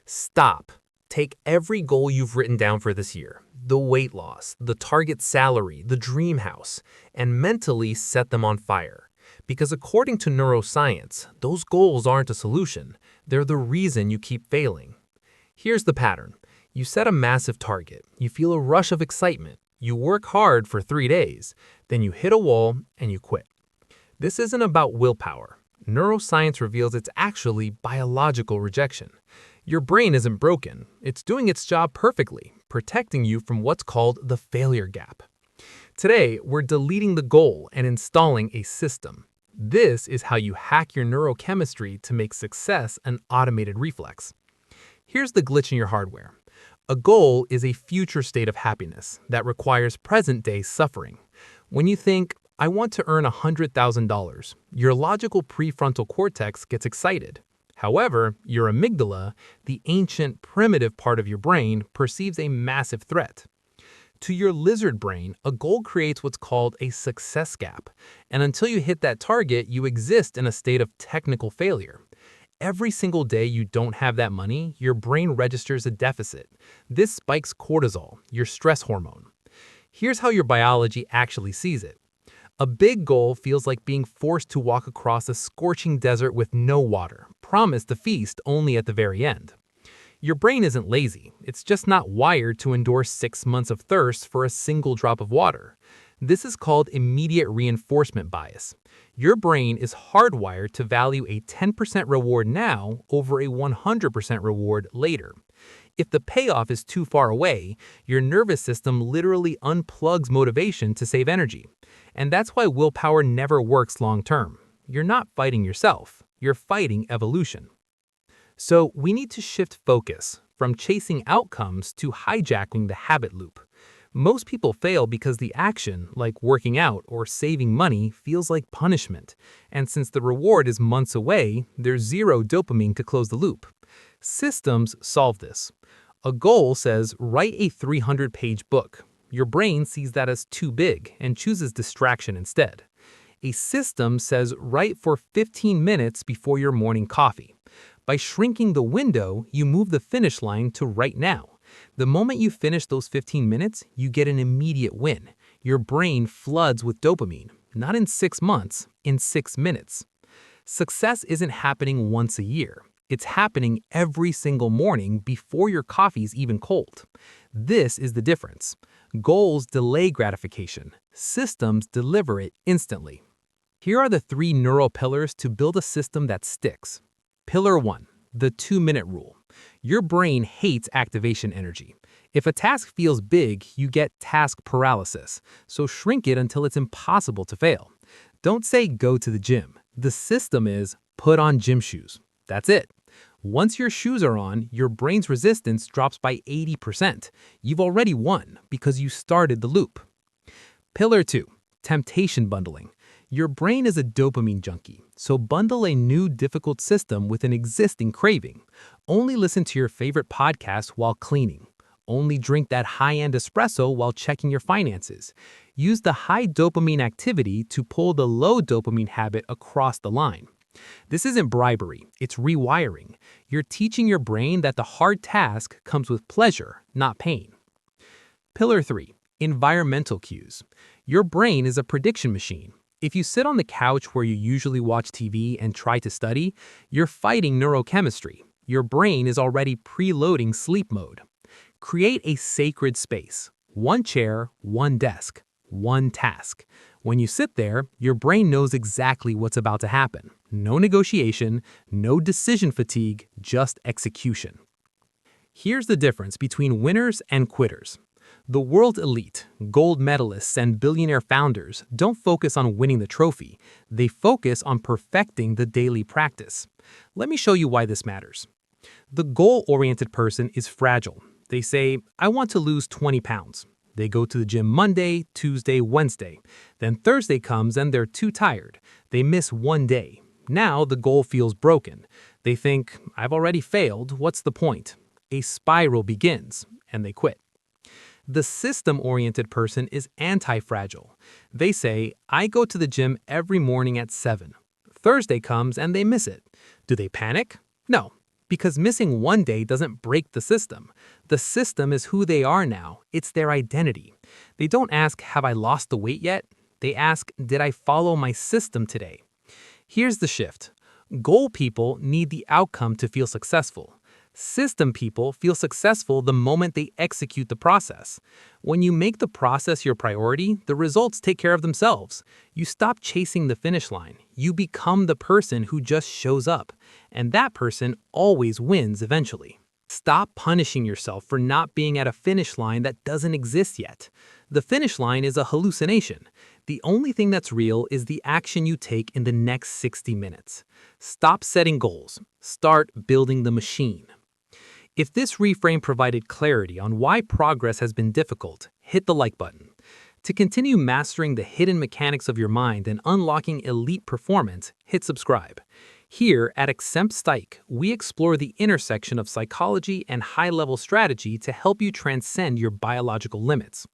Stop. Take every goal you've written down for this year, the weight loss, the target salary, the dream house, and mentally set them on fire. Because according to neuroscience, those goals aren't a solution. They're the reason you keep failing. Here's the pattern. You set a massive target. You feel a rush of excitement. You work hard for 3 days. Then you hit a wall and you quit. This isn't about willpower. Neuroscience reveals it's actually biological rejection. Your brain isn't broken. It's doing its job perfectly, protecting you from what's called the failure gap. Today, we're deleting the goal and installing a system. This is how you hack your neurochemistry to make success an automated reflex. Here's the glitch in your hardware. A goal is a future state of happiness that requires present-day suffering. When you think, I want to earn $100,000, your logical prefrontal cortex gets excited. However, your amygdala, the ancient primitive part of your brain, perceives a massive threat. To your lizard brain, a goal creates what's called a success gap, and until you hit that target, you exist in a state of technical failure. Every single day you don't have that money, your brain registers a deficit. This spikes cortisol, your stress hormone. Here's how your biology actually sees it. A big goal feels like being forced to walk across a scorching desert with no water, promised a feast only at the very end. Your brain isn't lazy, it's just not wired to endure 6 months of thirst for a single drop of water. This is called immediate reinforcement bias. Your brain is hardwired to value a 10% reward now over a 100% reward later. If the payoff is too far away, your nervous system literally unplugs motivation to save energy. And that's why willpower never works long-term. You're not fighting yourself, you're fighting evolution. So we need to shift focus from chasing outcomes to hijacking the habit loop. Most people fail because the action, like working out or saving money, feels like punishment. And since the reward is months away, there's zero dopamine to close the loop. Systems solve this. A goal says, write a 300-page book. Your brain sees that as too big and chooses distraction instead. A system says, write for 15 minutes before your morning coffee. By shrinking the window, you move the finish line to right now. The moment you finish those 15 minutes, you get an immediate win. Your brain floods with dopamine, not in 6 months, in 6 minutes. Success isn't happening once a year. It's happening every single morning before your coffee's even cold. This is the difference. Goals delay gratification. Systems deliver it instantly. Here are the 3 neural pillars to build a system that sticks. Pillar 1, the 2-minute rule. Your brain hates activation energy. If a task feels big, you get task paralysis, so shrink it until it's impossible to fail. Don't say go to the gym. The system is put on gym shoes. That's it. Once your shoes are on, your brain's resistance drops by 80%. You've already won because you started the loop. Pillar 2, temptation bundling. Your brain is a dopamine junkie, so bundle a new difficult system with an existing craving. Only listen to your favorite podcast while cleaning. Only drink that high-end espresso while checking your finances. Use the high dopamine activity to pull the low dopamine habit across the line. This isn't bribery, it's rewiring. You're teaching your brain that the hard task comes with pleasure, not pain. Pillar 3, environmental cues. Your brain is a prediction machine. If you sit on the couch where you usually watch TV and try to study, you're fighting neurochemistry. Your brain is already preloading sleep mode. Create a sacred space. 1 chair, 1 desk, 1 task. When you sit there, your brain knows exactly what's about to happen. No negotiation, no decision fatigue, just execution. Here's the difference between winners and quitters. The world elite, gold medalists, and billionaire founders don't focus on winning the trophy. They focus on perfecting the daily practice. Let me show you why this matters. The goal-oriented person is fragile. They say, I want to lose 20 pounds. They go to the gym Monday, Tuesday, Wednesday. Then Thursday comes and they're too tired. They miss 1 day. Now the goal feels broken. They think, I've already failed, what's the point? A spiral begins, and they quit. The system-oriented person is anti-fragile. They say, I go to the gym every morning at 7. Thursday comes and they miss it. Do they panic? No. Because missing one day doesn't break the system. The system is who they are now, it's their identity. They don't ask, have I lost the weight yet? They ask, did I follow my system today? Here's the shift. Goal people need the outcome to feel successful. System people feel successful the moment they execute the process. When you make the process your priority, the results take care of themselves. You stop chasing the finish line. You become the person who just shows up. And that person always wins eventually. Stop punishing yourself for not being at a finish line that doesn't exist yet. The finish line is a hallucination. The only thing that's real is the action you take in the next 60 minutes. Stop setting goals. Start building the machine. If this reframe provided clarity on why progress has been difficult, hit the like button. To continue mastering the hidden mechanics of your mind and unlocking elite performance, hit subscribe. Here at Exempt Psyche, we explore the intersection of psychology and high-level strategy to help you transcend your biological limits.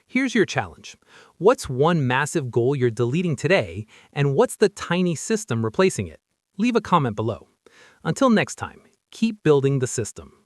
Here's your challenge. What's one massive goal you're deleting today, and what's the tiny system replacing it? Leave a comment below. Until next time, keep building the system.